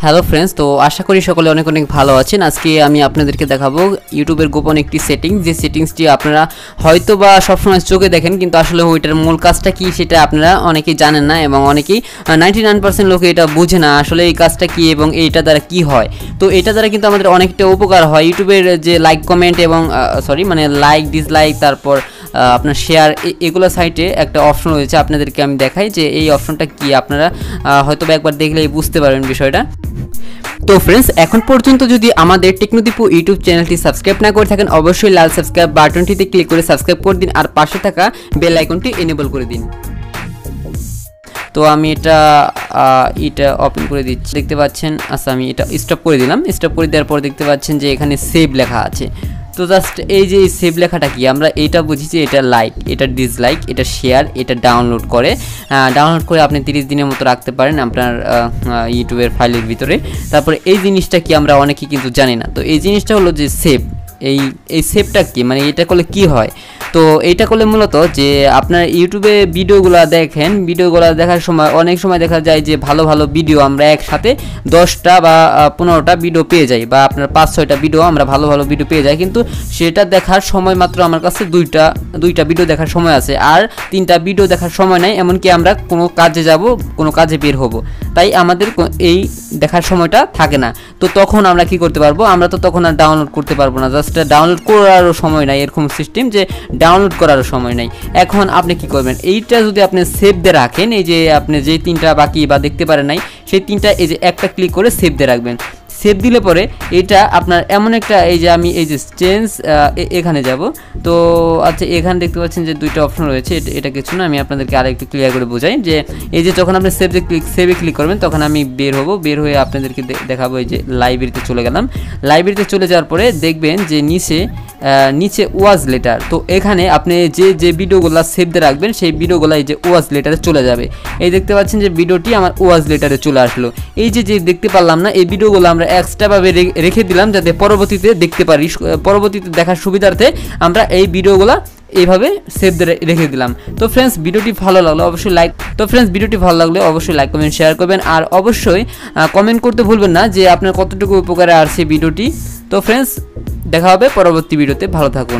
Hello friends, তো আশা করি সকলে অনেক অনেক ভালো আছেন। আজকে আমি আপনাদেরকে দেখাবো ইউটিউবের গোপন একটি সেটিংস, যে সেটিংসটি আপনারা হয়তো বা সবসময় চোখে দেখেন, কিন্তু আসলে ওইটার মূল কাজটা কি সেটা আপনারা অনেকেই জানেন না, এবং অনেকেই 99% লোকে এটা বুঝে না আসলে এই কাজটা কি এবং এইটা দ্বারা কি হয়। তো এটা দ্বারা কিন্তু আমাদের অনেকটা উপকার হয়। ইউটিউবের যে লাইক কমেন্ট এবং লাইক ডিসলাইক, তারপর আপনার শেয়ার, এগুলো সাইটে একটা অপশন রয়েছে। আপনাদেরকে আমি দেখাই যে এই অপশনটা কি, আপনারা হয়তো একবার দেখলেই বুঝতে পারবেন বিষয়টা। তো ফ্রেন্ডস, এখন পর্যন্ত যদি আমাদের টেকনোদীপু ইউটিউব চ্যানেলটি সাবস্ক্রাইব না করে থাকেন, অবশ্যই লাল সাবস্ক্রাইব বাটনটিতে ক্লিক করে সাবস্ক্রাইব করে দিন, আর পাশে থাকা বেল আইকনটি এনেবল করে দিন। তো আমি এটা ওপেন করে দিচ্ছি, দেখতে পাচ্ছেন। আচ্ছা, আমি এটা স্টপ করে দিলাম। স্টপ করে দেওয়ার পর দেখতে পাচ্ছেন যে এখানে সেভ লেখা আছে। তো জাস্ট এই যে সেভ লেখাটা কি, আমরা এইটা বুঝি যে এটা লাইক, এটা ডিসলাইক, এটা শেয়ার, এটা ডাউনলোড করে আপনি 30 দিনের মতো রাখতে পারেন আপনার ইউটিউবের ফাইলের ভিতরে। তারপরে এই জিনিসটা কি আমরা অনেকেই কিন্তু জানি না। তো এই জিনিসটা হলো যে সেভ। এই সেভটা কি, মানে এটা করলে কি হয়? তো এইটা করলে মূলত যে আপনার ইউটিউবে ভিডিওগুলো দেখেন, ভিডিওগুলো দেখার সময় অনেক সময় দেখা যায় যে ভালো ভালো ভিডিও আমরা একসাথে 10টা বা 15টা ভিডিও পেয়ে যাই, বা আপনার 5-6টা ভিডিও আমরা ভালো ভালো ভিডিও পেয়ে যাই, কিন্তু সেটা দেখার সময় মাত্র আমার কাছে দুইটা ভিডিও দেখার সময় আছে, আর 3টা ভিডিও দেখার সময় নাই। এমনকি আমরা কোনো কাজে যাব, কোনো কাজে বের হব, তাই আমাদের এই দেখার সময়টা থাকে না। তো তখন আমরা কি করতে পারবো? আমরা তো তখন আর ডাউনলোড করতে পারবো না। জাস্ট ডাউনলোড করারও সময় নাই, এরকম সিস্টেম যে ডাউনলোড করারও সময় নাই। এখন আপনি কি করবেন? এইটা যদি আপনি সেভ দিয়ে রাখেন, এই যে আপনি যে 3টা বাকি বা দেখতে পারেন নাই, সেই 3টা এই যে একটা ক্লিক করে সেভ দিয়ে রাখবেন। সেভ দিলে পরে এটা আপনার এমন একটা, এই যে আমি এই যে চেঞ্জ এখানে যাব। তো আচ্ছা, এখানে দেখতে পাচ্ছেন যে 2টা অপশন রয়েছে। এটা কিছু না, আমি আপনাদেরকে আরেকটু ক্লিয়ার করে বোঝাই যে এই যে যখন আপনি সেভে ক্লিক করবেন, তখন আমি বের হয়ে আপনাদেরকে দেখাবো। এই যে লাইব্রেরিতে চলে গেলাম। লাইব্রেরিতে চলে যাওয়ার পরে দেখবেন যে নিচে ওয়াজ লেটার। তো এখানে আপনি যে ভিডিওগুলো সেভ দিয়ে রাখবেন, সেই ভিডিওগুলো এই যে ওয়াজ লেটারে চলে যাবে। এই দেখতে পাচ্ছেন যে ভিডিওটি আমার ওয়াজ লেটারে চলে আসলো। এই যে দেখতে পারলাম না, এই ভিডিওগুলো আমরা এক্সট্রাভাবে রেখে দিলাম, যাতে পরবর্তীতে দেখতে পারি। পরবর্তীতে দেখার সুবিধার্থে আমরা এই ভিডিওগুলো এইভাবে সেভ রেখে দিলাম। তো ফ্রেন্ডস, ভিডিওটি ভালো লাগলে অবশ্যই লাইক কমেন্ট শেয়ার করবেন, আর অবশ্যই কমেন্ট করতে ভুলবেন না যে আপনার কতটুকু উপকারে আসছে ভিডিওটি। তো ফ্রেন্ডস, দেখা হবে পরবর্তী ভিডিওতে। ভালো থাকুন।